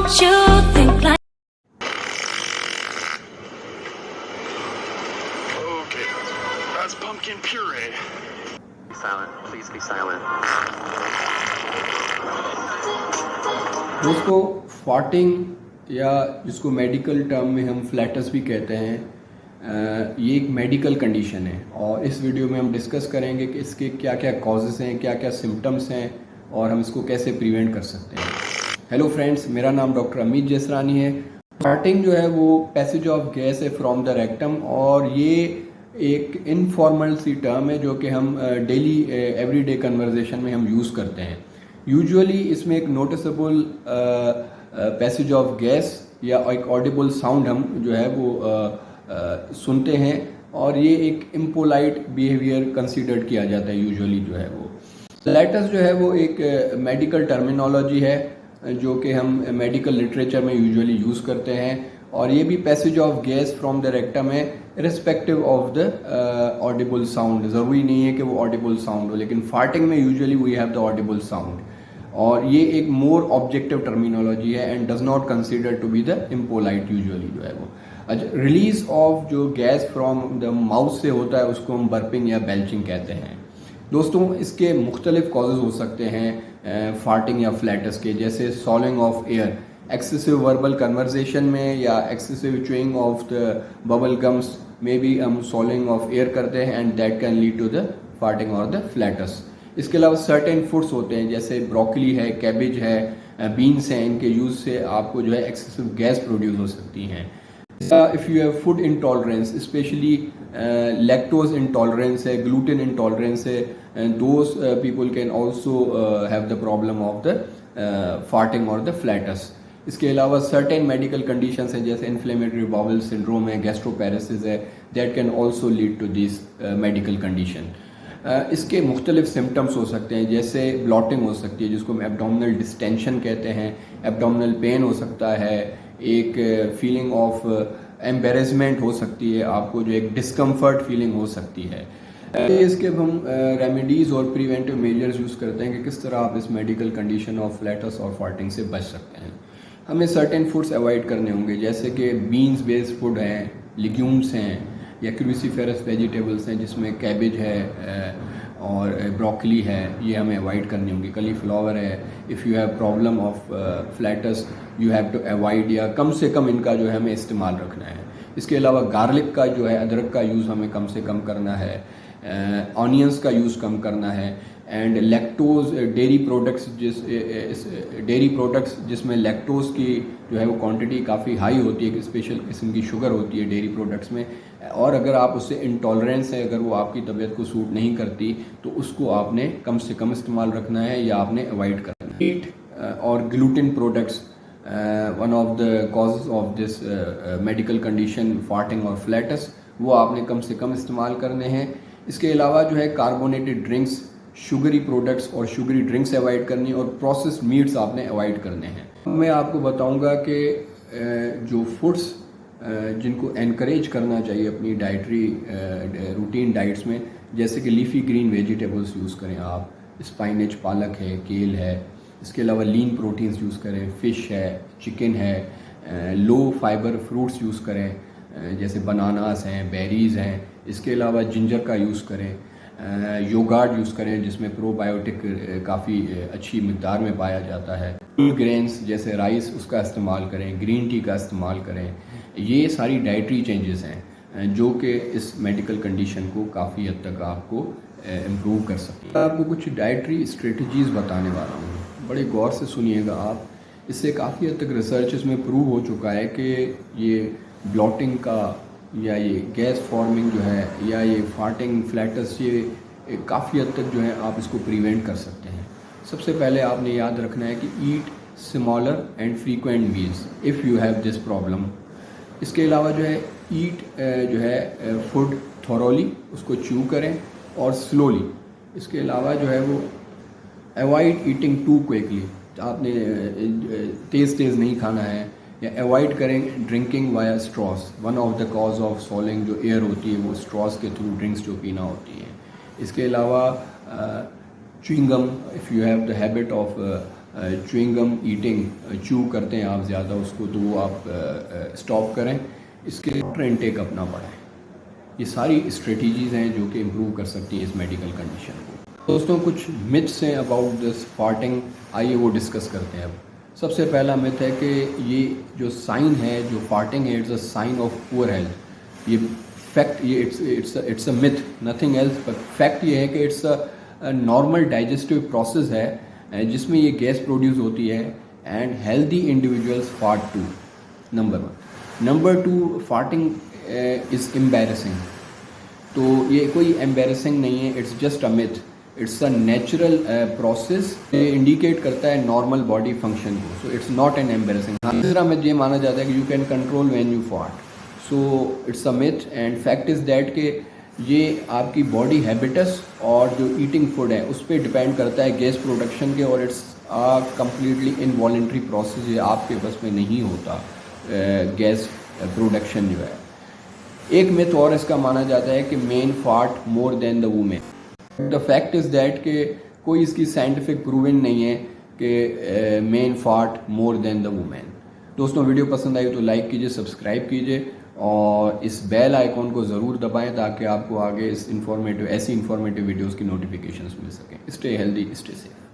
Don't you think like Okay, that's pumpkin puree. Be silent. Please be silent. दोस्तों farting या जिसको medical term में हम flats भी कहते हैं, ये एक मेडिकल कंडीशन है और इस वीडियो में हम डिस्कस करेंगे कि इसके क्या क्या कॉजेज़ हैं, क्या क्या सिम्टम्स हैं और हम इसको कैसे प्रिवेंट कर सकते हैं। हेलो फ्रेंड्स, मेरा नाम डॉक्टर अमित जसरानी है। फार्टिंग जो है वो पैसेज ऑफ गैस है फ्रॉम द रेक्टम और ये एक इनफॉर्मल सी टर्म है जो कि हम डेली एवरीडे कन्वर्जेशन में हम यूज़ करते हैं। यूजुअली इसमें एक नोटिसेबल पैसेज ऑफ गैस या एक ऑडिबल साउंड हम जो है वो सुनते हैं और ये एक इम्पोलाइट बिहेवियर कंसीडर्ड किया जाता है यूजुअली जो है वो। फ्लैटस जो है वो एक मेडिकल टर्मिनोलॉजी है जो कि हम मेडिकल लिटरेचर में यूजुअली यूज़ करते हैं और ये भी passage of gas from the rectum है respective of the audible sound. ज़रूरी नहीं है कि वो ऑडिबल साउंड हो, लेकिन फार्टिंग में usually we have the audible sound और ये एक मोर ऑब्जेक्टिव टर्मिनोलॉजी है and does not consider to be the impolite usually जो है वो। अच्छा, रिलीज ऑफ जो गैस फ्रॉम द माउथ से होता है उसको हम बर्पिंग या बेल्चिंग कहते हैं। दोस्तों इसके मुख्तलिफ कॉजेज़ हो सकते हैं फार्टिंग या फ्लैटस के, जैसे swallowing of air, excessive verbal conversation में या excessive chewing of the bubble gums में भी हम सॉलिंग ऑफ एयर करते हैं and that can lead to the farting और द फ्लैटस। इसके अलावा सर्टेन फूड्स होते हैं जैसे ब्रोकली है, कैबेज है, बीन्स हैं, इनके यूज़ से आपको जो है एक्सेसिव गैस प्रोड्यूस हो सकती हैं। If you have food intolerance, specially lactose intolerance है, ग्लूटेन इंटॉलरेंस है, those people can also have the problem of the farting और द फ्लैटस। इसके अलावा सर्टेन मेडिकल कंडीशंस हैं जैसे इन्फ्लेमेटरी बाउल सिंड्रोम है, गैस्ट्रोपैरेसिस है, that can also lead to this medical condition. इसके मुख्तलिफ सिम्टम्स हो सकते हैं जैसे ब्लॉटिंग हो सकती है जिसको हम एब्डोमिनल डिस्टेंशन कहते हैं, एब्डोमिनल पेन हो सकता है, एक फीलिंग ऑफ एम्बेरसमेंट हो सकती है, आपको जो एक डिस्कम्फर्ट फीलिंग हो सकती है। इसके हम रेमेडीज़ और प्रिवेंटिव मेजर्स यूज़ करते हैं कि किस तरह आप इस मेडिकल कंडीशन ऑफ फ्लैटस और फार्टिंग से बच सकते हैं। हमें सर्टेन फूड्स अवॉइड करने होंगे जैसे कि बीन्स बेस्ड फूड हैं, लिग्यूम्स हैं या क्रूसीफेरस वेजिटेबल्स हैं जिसमें कैबेज है और ब्रोकली है, ये हमें अवॉइड करनी होंगी। कलीफ्लावर है, if you have problem of flatus you have to avoid या कम से कम इनका जो है हमें इस्तेमाल रखना है। इसके अलावा गार्लिक का जो है, अदरक का यूज़ हमें कम से कम करना है, ऑनियंस का यूज़ कम करना है एंड लैक्टोज डेयरी प्रोडक्ट्स जिसमें लैक्टोज की जो है वो क्वांटिटी काफ़ी हाई होती है, एक स्पेशल किस्म की शुगर होती है डेयरी प्रोडक्ट्स में और अगर आप उससे इंटॉलरेंस है, अगर वो आपकी तबीयत को सूट नहीं करती तो उसको आपने कम से कम इस्तेमाल रखना है या आपने अवॉइड करना है। मीट और gluten products one of the causes of this medical condition farting और फ्लैटस, वो आपने कम से कम इस्तेमाल करने हैं। इसके अलावा जो है कार्बोनेटेड ड्रिंक्स, शुगरी प्रोडक्ट्स और शुगरी ड्रिंक्स अवॉइड करनी और प्रोसेस्ड मीट्स आपने अवॉइड करने हैं। मैं आपको बताऊंगा कि जो फूड्स जिनको एनकरेज करना चाहिए अपनी डाइटरी रूटीन डाइट्स में, जैसे कि लीफी ग्रीन वेजिटेबल्स यूज़ करें आप, स्पाइनच, पालक है, केल है। इसके अलावा लीन प्रोटीन्स यूज़ करें, फ़िश है, चिकन है, लो फाइबर फ्रूट्स यूज़ करें जैसे बनानास हैं, बेरीज़ हैं। इसके अलावा जिंजर का यूज़ करें, योगार्ट यूज़ करें जिसमें प्रोबायोटिक काफ़ी अच्छी मिकदार में पाया जाता है। फुल ग्रेन्स जैसे राइस उसका इस्तेमाल करें, ग्रीन टी का इस्तेमाल करें। ये सारी डाइटरी चेंजेस हैं जो कि इस मेडिकल कंडीशन को काफ़ी हद तक आपको इम्प्रूव कर सकती है। आपको कुछ डाइटरी स्ट्रेटजीज़ बताने वाला हूँ, बड़े गौर से सुनिएगा आप। इससे काफ़ी हद तक रिसर्च में प्रूव हो चुका है कि ये ब्लॉटिंग का या ये गैस फॉर्मिंग जो है या ये फार्टिंग फ्लैटस, ये काफ़ी हद तक जो है आप इसको प्रिवेंट कर सकते हैं। सबसे पहले आपने याद रखना है कि eat smaller and frequent meals if you have this problem. इसके अलावा जो है ईट जो है फूड थॉरोली, उसको च्यू करें और स्लोली। इसके अलावा जो है वो अवॉइड ईटिंग टू क्विकली, आपने तेज़ नहीं खाना है या अवॉइड करें drinking via straws. One of the cause of swallowing जो एयर होती है वो स्ट्रॉस के थ्रू ड्रिंक्स जो पीना होती है। इसके अलावा chewing gum, if you have the habit of chewing gum eating chew करते हैं आप ज़्यादा उसको, तो वो आप स्टॉप करें, इसके वाटर इनटेक अपना बढ़ाएं। ये सारी स्ट्रेटजीज़ हैं जो कि इम्प्रूव कर सकती हैं इस मेडिकल कंडीशन को। दोस्तों कुछ मिथ्स हैं अबाउट दिस फार्टिंग, आइए वो डिस्कस करते हैं अब। सबसे पहला मिथ है कि ये जो साइन है, जो फार्टिंग है, it's a sign of poor health. ये फैक्ट, ये it's a myth, nothing else, but fact ये है कि it's a normal digestive process है जिसमें ये गैस प्रोड्यूस होती है, and healthy individuals fart too, number 1। Number 2, farting is embarrassing. तो ये कोई एम्बैरेसिंग नहीं है, it's just a myth, it's a natural process, ये इंडिकेट करता है नॉर्मल बॉडी फंक्शन को, so it's not an embarrassing. तीसरा मिथ ये माना जाता है कि you can control when you fart, so it's a myth, and fact is that कि ये आपकी बॉडी हैबिटस और जो ईटिंग फूड है उस पर डिपेंड करता है गैस प्रोडक्शन के, और it's a completely involuntary process, ये आपके बस में नहीं होता गैस प्रोडक्शन जो है। एक मिथ और इसका माना जाता है कि men fart more than the women. The fact is that कि कोई इसकी साइंटिफिक प्रूवन नहीं है कि men fart more than the women. दोस्तों वीडियो पसंद आई तो लाइक कीजिए, सब्सक्राइब कीजिए और इस बेल आइकॉन को ज़रूर दबाएं ताकि आपको आगे ऐसी इंफॉर्मेटिव वीडियोज़ की नोटिफिकेशंस मिल सकें। Stay healthy, stay safe.